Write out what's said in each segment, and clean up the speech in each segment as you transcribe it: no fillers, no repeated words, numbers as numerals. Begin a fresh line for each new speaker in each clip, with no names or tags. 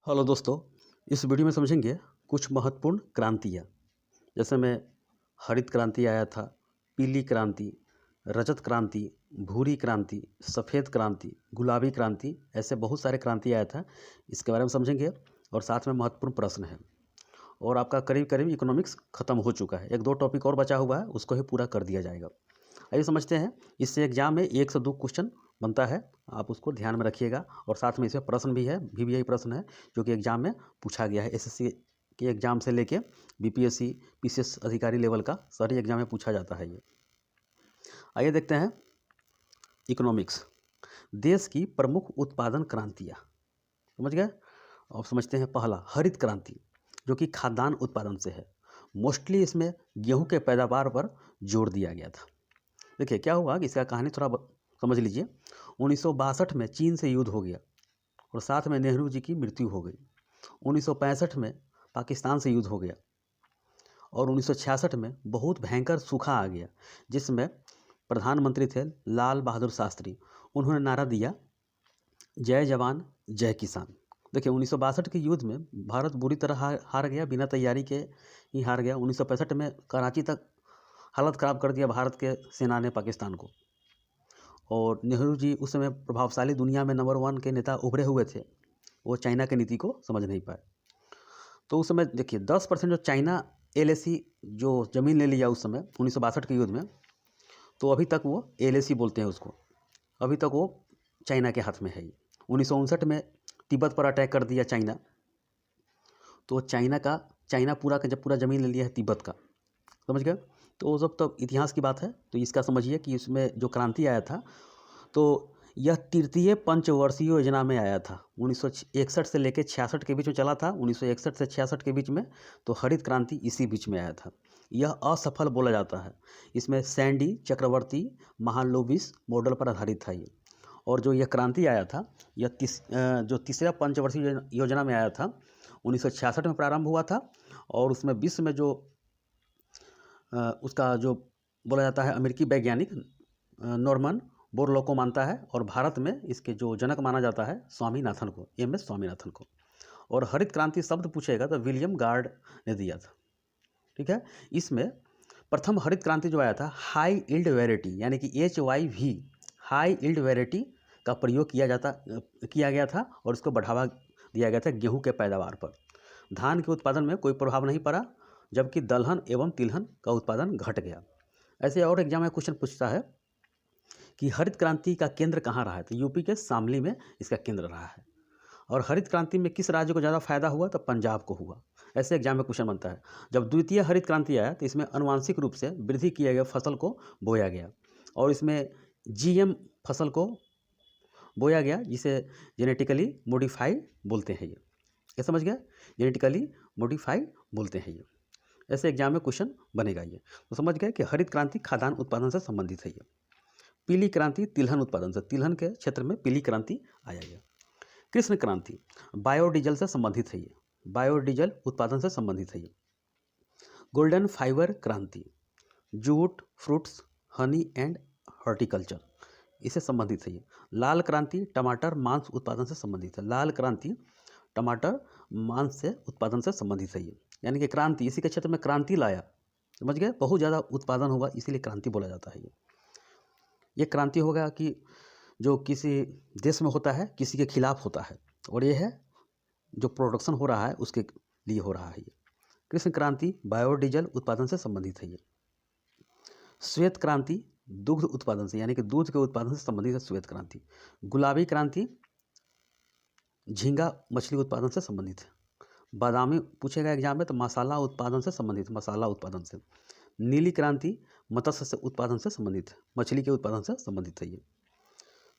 Hello दोस्तों, इस video में समझेंगे कुछ महत्वपूर्ण क्रांतियाँ। जैसे में हरित क्रांति आया था, पीली क्रांति, रजत क्रांति, भूरी क्रांति, सफ़ेद क्रांति, गुलाबी क्रांति, ऐसे बहुत सारे क्रांति आया था। इसके बारे में समझेंगे और साथ में महत्वपूर्ण प्रश्न है। और आपका करीब करीब इकोनॉमिक्स ख़त्म हो चुका है, 1-2 टॉपिक और बचा हुआ है, उसको ही पूरा कर दिया जाएगा। आइए समझते हैं। इससे एग्जाम में 1 से 2 क्वेश्चन बनता है, आप उसको ध्यान में रखिएगा। और साथ में इसमें प्रश्न भी है, VVI प्रश्न है जो कि एग्जाम में पूछा गया है। SSC के एग्जाम से लेके BPSC PCS अधिकारी लेवल का सारी एग्जाम में पूछा जाता है ये। आइए देखते हैं इकोनॉमिक्स। देश की प्रमुख उत्पादन क्रांतियाँ, समझ गए। अब समझते हैं पहला हरित क्रांति, जो कि खाद्यान्न उत्पादन से है। मोस्टली इसमें गेहूं के पैदावार पर जोर दिया गया था। देखिए क्या हुआ कि इसका कहानी थोड़ा समझ लीजिए। 1962 में चीन से युद्ध हो गया और साथ में नेहरू जी की मृत्यु हो गई। 1965 में पाकिस्तान से युद्ध हो गया और 1966 में बहुत भयंकर सूखा आ गया, जिसमें प्रधानमंत्री थे लाल बहादुर शास्त्री। उन्होंने नारा दिया, जय जवान जय किसान। देखिए 1962 के युद्ध में भारत बुरी तरह हार गया, बिना तैयारी के ही हार गया। 1965 में कराची तक हालत ख़राब कर दिया भारत के सेना ने पाकिस्तान को। और नेहरू जी उस समय प्रभावशाली, दुनिया में नंबर 1 के नेता उभरे हुए थे, वो चाइना की नीति को समझ नहीं पाए। तो उस समय देखिए 10% जो चाइना LAC जो ज़मीन ले लिया उस समय 1962 के युद्ध में, तो अभी तक वो LAC बोलते हैं उसको, अभी तक वो चाइना के हाथ में है। 1959 में तिब्बत पर अटैक कर दिया चाइना, तो चाइना पूरा का जब पूरा ज़मीन ले लिया है तिब्बत का, समझ गए। तो वो सब तो इतिहास की बात है। तो इसका समझिए कि इसमें जो क्रांति आया था, तो यह तृतीय पंचवर्षीय योजना में आया था। 1961 से लेकर 66 के बीच में चला था, 1961 से 66 के बीच में। तो हरित क्रांति इसी बीच में आया था। यह असफल बोला जाता है। इसमें सैंडी, चक्रवर्ती, महालनोबिस मॉडल पर आधारित था ये। और जो यह क्रांति आया था, यह जो तीसरा पंचवर्षीय योजना में आया था, 1966 में प्रारंभ हुआ था। और उसमें विश्व में जो उसका जो बोला जाता है अमेरिकी वैज्ञानिक नॉर्मन बोरलॉग को मानता है, और भारत में इसके जो जनक माना जाता है स्वामीनाथन को, MS स्वामीनाथन को। और हरित क्रांति शब्द पूछेगा तो विलियम गार्ड ने दिया था, ठीक है। इसमें प्रथम हरित क्रांति जो आया था, हाई यील्ड वैरायटी यानी कि HYV, हाई यील्ड वैरायटी का प्रयोग किया गया था और इसको बढ़ावा दिया गया था गेहूँ के पैदावार पर। धान के उत्पादन में कोई प्रभाव नहीं पड़ा, जबकि दलहन एवं तिलहन का उत्पादन घट गया। ऐसे और एग्जाम में क्वेश्चन पूछता है कि हरित क्रांति का केंद्र कहाँ रहा है, तो यूपी के शामली में इसका केंद्र रहा है। और हरित क्रांति में किस राज्य को ज़्यादा फायदा हुआ, तो पंजाब को हुआ। ऐसे एग्जाम में क्वेश्चन बनता है। जब द्वितीय हरित क्रांति आया तो इसमें आनुवांशिक रूप से वृद्धि किए गए फसल को बोया गया, और इसमें GM फसल को बोया गया, जिसे जेनेटिकली मॉडिफाई बोलते हैं। ये समझ गया, जेनेटिकली मॉडिफाई बोलते हैं ये। ऐसे एग्जाम में क्वेश्चन बनेगा ये। तो समझ गए कि हरित क्रांति खाद्यान्न उत्पादन से संबंधित है ये। पीली क्रांति तिलहन उत्पादन से, तिलहन के क्षेत्र में पीली क्रांति आया गया। कृष्ण क्रांति बायोडीजल से संबंधित है ये, बायोडीजल उत्पादन से संबंधित है ये। गोल्डन फाइबर क्रांति jute, fruits, honey and horticulture, इससे संबंधित है ये। लाल क्रांति टमाटर मांस उत्पादन से संबंधित है, लाल क्रांति टमाटर मांस से उत्पादन से संबंधित है ये। यानी कि क्रांति इसी के क्षेत्र में क्रांति लाया, समझ गए, बहुत ज़्यादा उत्पादन हुआ, इसीलिए क्रांति बोला जाता है ये क्रांति होगा कि जो किसी देश में होता है, किसी के खिलाफ होता है, और ये है जो प्रोडक्शन हो रहा है उसके लिए हो रहा है ये। कृष्ण क्रांति बायोडीजल उत्पादन से संबंधित है ये। श्वेत क्रांति दुग्ध उत्पादन से, यानी कि दूध के उत्पादन से संबंधित है श्वेत क्रांति। गुलाबी क्रांति झींगा मछली उत्पादन से संबंधित है। बादामी पूछेगा एग्जाम में तो मसाला उत्पादन से संबंधित, मसाला उत्पादन से। नीली क्रांति मत्स्य से उत्पादन से संबंधित है, मछली के उत्पादन से संबंधित है ये।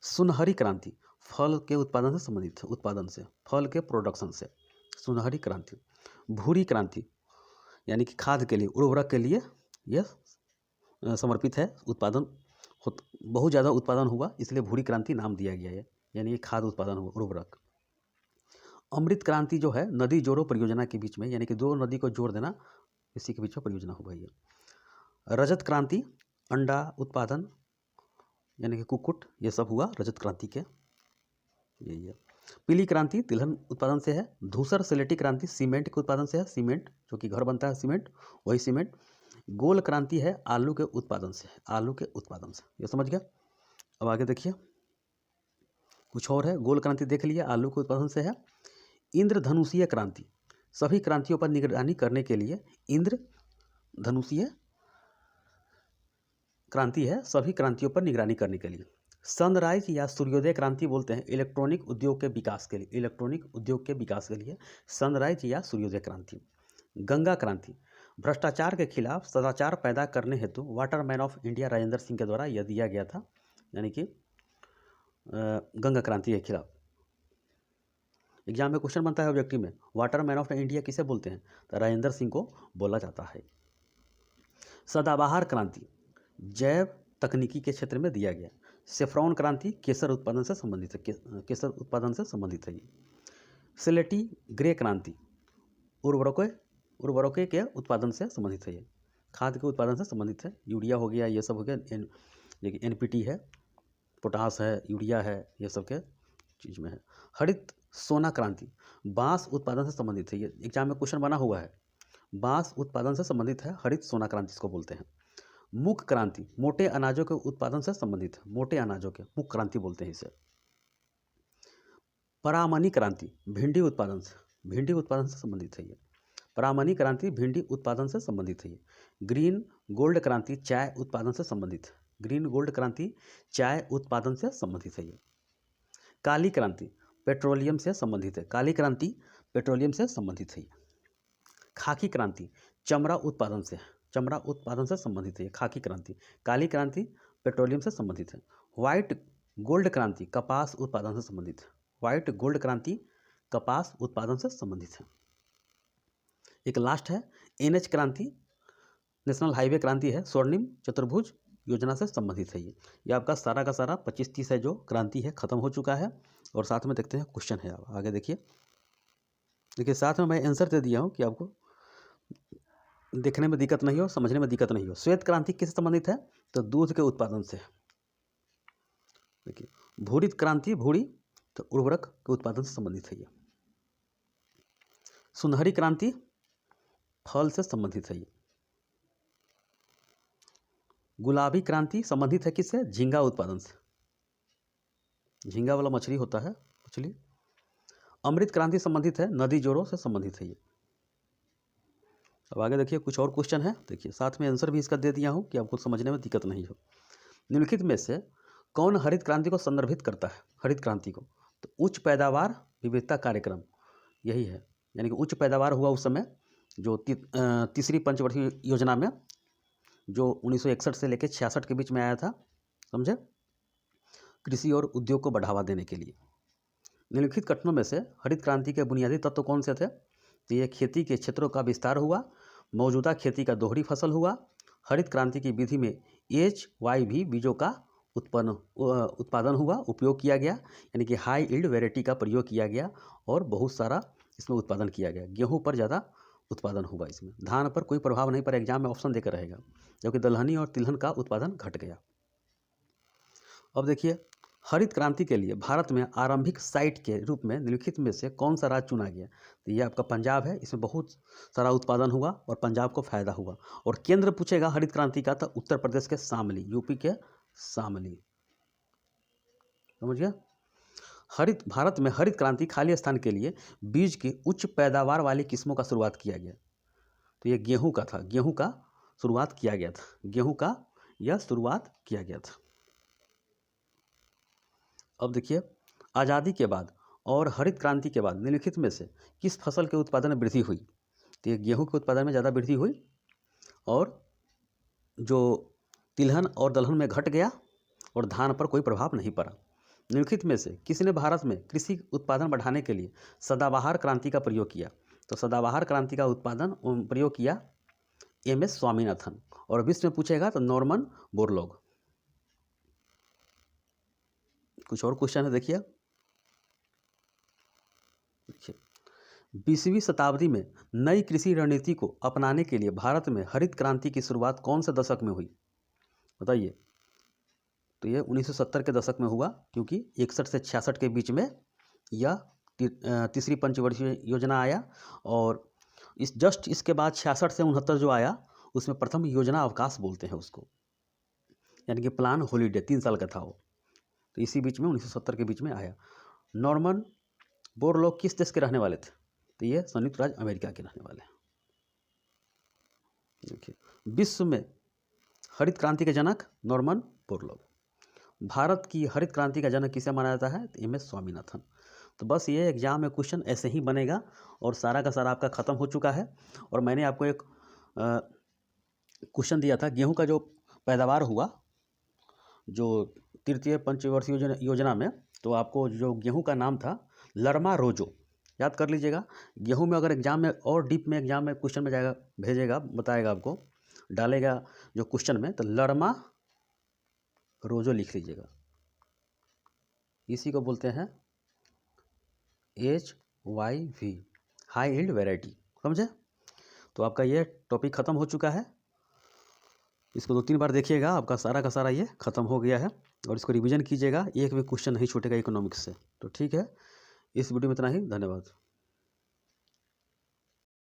सुनहरी क्रांति फल के उत्पादन से संबंधित है, उत्पादन से, फल के प्रोडक्शन से, सुनहरी क्रांति। भूरी क्रांति यानी कि खाद के लिए, उर्वरक के लिए यह समर्पित है, उत्पादन बहुत ज़्यादा उत्पादन हुआ, इसलिए भूरी क्रांति नाम दिया गया है, यानी कि खाद उत्पादन हुआ, उर्वरक। अमृत क्रांति जो है नदी जोड़ो परियोजना के बीच में, यानी कि 2 नदी को जोड़ देना, इसी के बीच में परियोजना हुआ ये। रजत क्रांति अंडा उत्पादन यानी कि कुक्कुट, ये सब हुआ रजत क्रांति के, यही है। पीली क्रांति तिलहन उत्पादन से है। धूसर सिलेटी क्रांति सीमेंट के उत्पादन से है, सीमेंट जो कि घर बनता है सीमेंट, वही सीमेंट। गोल क्रांति है आलू के उत्पादन से, आलू के उत्पादन से, ये समझ गया। अब आगे देखिए कुछ और है। गोल क्रांति देख लिया, आलू के उत्पादन से है। इंद्रधनुषीय क्रांति, सभी क्रांतियों पर निगरानी करने के लिए इंद्रधनुषीय क्रांति है, सभी क्रांतियों पर निगरानी करने के लिए। सनराइज या सूर्योदय क्रांति बोलते हैं इलेक्ट्रॉनिक उद्योग के विकास के लिए, इलेक्ट्रॉनिक उद्योग के विकास के लिए सनराइज या सूर्योदय क्रांति। गंगा क्रांति, भ्रष्टाचार के खिलाफ सदाचार पैदा करने हेतु Waterman of India Rajendra Singh के द्वारा यह दिया गया था, यानी कि गंगा क्रांति के खिलाफ। एग्जाम में क्वेश्चन बनता है ऑब्जेक्टिव में, वाटरमैन ऑफ इंडिया किसे बोलते हैं, तो राजेंद्र सिंह को बोला जाता है। सदाबहार क्रांति जैव तकनीकी के क्षेत्र में दिया गया। सेफ्रॉन क्रांति केसर उत्पादन से संबंधित है, केसर उत्पादन से संबंधित है ये। सिलेटी ग्रे क्रांति उर्वरकों के उत्पादन से संबंधित है, ये खाद के उत्पादन से संबंधित है। यूरिया हो गया, ये सब हो गया, NPT है, पोटास है, यूरिया है, ये सब के चीज़ में है। हरित सोना क्रांति बांस उत्पादन से संबंधित है, ये एग्जाम में क्वेश्चन बना हुआ है, बांस उत्पादन से संबंधित है, हरित सोना क्रांति इसको बोलते हैं। मूक क्रांति मोटे अनाजों के उत्पादन से संबंधित है, मोटे अनाजों के मूक क्रांति बोलते हैं इसे। परामनी क्रांति भिंडी उत्पादन से संबंधित है ये। परामनी क्रांति भिंडी उत्पादन से संबंधित है ये। ग्रीन गोल्ड क्रांति चाय उत्पादन से संबंधित है, ग्रीन गोल्ड क्रांति चाय उत्पादन से संबंधित है ये। काली क्रांति पेट्रोलियम से संबंधित है, काली क्रांति पेट्रोलियम से संबंधित है ये। खाकी क्रांति चमड़ा उत्पादन से संबंधित है ये, खाकी क्रांति। काली क्रांति पेट्रोलियम से संबंधित है। व्हाइट गोल्ड क्रांति कपास उत्पादन से संबंधित है, व्हाइट गोल्ड क्रांति कपास उत्पादन से संबंधित है। एक लास्ट है NH क्रांति, नेशनल हाईवे क्रांति है, स्वर्णिम चतुर्भुज योजना से संबंधित है ये आपका सारा का सारा 25-30 है जो क्रांति है खत्म हो चुका है। और साथ में देखते हैं क्वेश्चन है, आप आगे देखिए साथ में मैं आंसर दे दिया हूँ कि आपको देखने में दिक्कत नहीं हो, समझने में दिक्कत नहीं हो। श्वेत क्रांति किससे संबंधित है, तो दूध के उत्पादन से। देखिए भूरित क्रांति भूरी तो उर्वरक के उत्पादन से संबंधित है ये। सुनहरी क्रांति फल से संबंधित है ये। गुलाबी क्रांति संबंधित है किससे, झींगा उत्पादन से, झींगा वाला मछली होता है मछली। अमृत क्रांति संबंधित है नदी जोड़ों से संबंधित है ये। अब आगे देखिए कुछ और क्वेश्चन है, देखिए साथ में आंसर भी इसका दे दिया हूँ कि आपको समझने में दिक्कत नहीं हो। निम्नलिखित में से कौन हरित क्रांति को संदर्भित करता है, हरित क्रांति को, तो उच्च पैदावार विविधता कार्यक्रम यही है, यानी कि उच्च पैदावार हुआ उस समय जो तीसरी पंचवर्षीय योजना में जो 1961 से लेकर 66 के बीच में आया था, समझे, कृषि और उद्योग को बढ़ावा देने के लिए। निम्नलिखित कथनों में से हरित क्रांति के बुनियादी तत्व कौन से थे, तो ये खेती के क्षेत्रों का विस्तार हुआ, मौजूदा खेती का दोहरी फसल हुआ, हरित क्रांति की विधि में HYV बीजों का उत्पादन हुआ, उपयोग किया गया, यानी कि हाई यील्ड वैरायटी का प्रयोग किया गया और बहुत सारा इसमें उत्पादन किया गया। गेहूं पर ज़्यादा उत्पादन हुआ इसमें, धान पर कोई प्रभाव नहीं पड़ा, एग्जाम में ऑप्शन देकर रहेगा, जबकि दलहनी और तिलहन का उत्पादन घट गया। अब देखिए हरित क्रांति के लिए भारत में आरंभिक साइट के रूप में निम्नलिखित में से कौन सा राज्य चुना गया, तो ये आपका पंजाब है, इसमें बहुत सारा उत्पादन हुआ और पंजाब को फायदा हुआ। और केंद्र पूछेगा हरित क्रांति का, तो उत्तर प्रदेश के शामली, यूपी के शामली, समझ गया। भारत में हरित क्रांति खाली स्थान के लिए बीज की उच्च पैदावार वाली किस्मों का शुरुआत किया गया, तो ये गेहूं का था, गेहूं का शुरुआत किया गया था, गेहूं का यह शुरुआत किया गया था। अब देखिए आज़ादी के बाद और हरित क्रांति के बाद निम्नलिखित में से किस फसल के उत्पादन में वृद्धि हुई, तो ये गेहूं के उत्पादन में ज़्यादा वृद्धि हुई और जो तिलहन और दलहन में घट गया और धान पर कोई प्रभाव नहीं पड़ा। निम्नलिखित में से किसने भारत में कृषि उत्पादन बढ़ाने के लिए सदाबहार क्रांति का प्रयोग किया, तो सदाबहार क्रांति का प्रयोग किया MS स्वामीनाथन। और विश्व में पूछेगा तो नॉर्मन बोरलॉग। कुछ और क्वेश्चन है, देखिए 20वीं शताब्दी में नई कृषि रणनीति को अपनाने के लिए भारत में हरित क्रांति की शुरुआत कौन से दशक में हुई, बताइए, तो ये 1970 के दशक में हुआ, क्योंकि 61 से 66 के बीच में या तीसरी पंचवर्षीय योजना आया, और इसके बाद 66 से 69 जो आया उसमें प्रथम योजना अवकाश बोलते हैं उसको, यानी कि प्लान हॉलीडे 3 साल का था वो। तो इसी बीच में 1970 के बीच में आया। नॉर्मन बोरलॉग किस देश के रहने वाले थे? तो ये संयुक्त राज्य अमेरिका के रहने वाले हैं। देखिए, विश्व में हरित क्रांति के जनक नॉर्मन बोरलॉग। भारत की हरित क्रांति का जनक किसे माना जाता है? तो एम एस स्वामीनाथन। तो बस ये एग्जाम में क्वेश्चन ऐसे ही बनेगा और सारा का सारा आपका ख़त्म हो चुका है। और मैंने आपको एक क्वेश्चन दिया था, गेहूं का जो पैदावार हुआ जो तृतीय पंचवर्षीय योजना में, तो आपको जो गेहूं का नाम था लरमा रोजो, याद कर लीजिएगा। गेहूं में अगर एग्जाम में और डीप में एग्जाम में क्वेश्चन में जाएगा, भेजेगा, बताएगा आपको, डालेगा जो क्वेश्चन में, तो लरमा रोजो लिख लीजिएगा। इसी को बोलते हैं HYV, हाई यील्ड वैरायटी, समझे? तो आपका ये टॉपिक ख़त्म हो चुका है। इसको 2-3 बार देखिएगा, आपका सारा का सारा ये ख़त्म हो गया है। और इसको रिवीजन कीजिएगा, एक भी क्वेश्चन नहीं छूटेगा इकोनॉमिक्स से। तो ठीक है, इस वीडियो में इतना ही, धन्यवाद।